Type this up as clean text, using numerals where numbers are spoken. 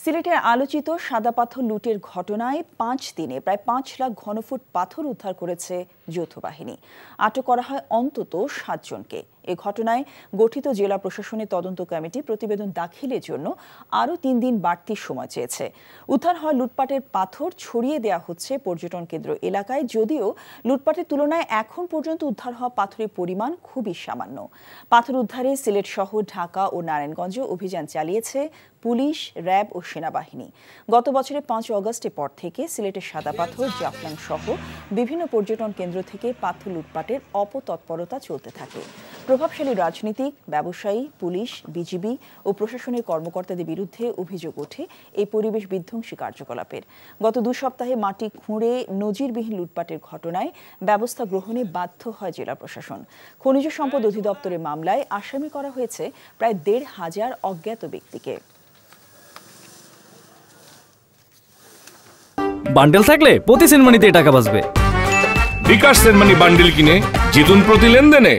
সিলেটের আলোচিত সাদা পাথর লুটের ঘটনায় ৫ দিনে প্রায় ৫ লাখ ঘনফুট পাথর উদ্ধার করেছে যৌথ বাহিনী। আটক করা হয় অন্তত ৭ জনকে। এ ঘটনায় গঠিত জেলা প্রশাসনের তদন্ত কমিটি প্রতিবেদন দাখিলের জন্য আরও ৩ দিন বাড়তি সময় চেয়েছে। উদ্ধার হওয়া লুটপাটের পাথর ছড়িয়ে দেওয়া হচ্ছে পর্যটন কেন্দ্র এলাকায়, যদিও লুটপাটের তুলনায় এখন পর্যন্ত উদ্ধার হওয়া পাথরের পরিমাণ খুবই সামান্য। পাথর উদ্ধারে সিলেট সহ ঢাকা ও নারায়ণগঞ্জে অভিযান চালিয়েছে পুলিশ, র্যাব ও সেনাবাহিনী। গত বছরের ৫ অগস্টের পর থেকে সিলেটের সাদা পাথর, জাফলং সহ বিভিন্ন পর্যটন কেন্দ্র থেকে পাথর লুটপাটের অপতৎপরতা চলতে থাকে। প্রভাবশালী রাজনীতিক, ব্যবসায়ী, পুলিশ, বিজিবি ও প্রশাসনের কর্মকর্তাদের বিরুদ্ধে অভিযোগ ওঠে এই পরিবেশ বিধ্বংসী কার্যকলাপের। গত ২ সপ্তাহে মাটি খুঁড়ে নজিরবিহীন লুটপাটের ঘটনায় ব্যবস্থা গ্রহণে বাধ্য হয় জেলা প্রশাসন। খনিজ সম্পদ অধিদপ্তরের মামলায় আসামি করা হয়েছে প্রায় ১৫০০ অজ্ঞাত ব্যক্তিকে। বান্ডেল থাকলে প্রতি সেনমানিতে টাকা বাঁচবে। বিকাশ সেনমানি বান্ডেল কিনে জিতুন প্রতি লেনদেনে।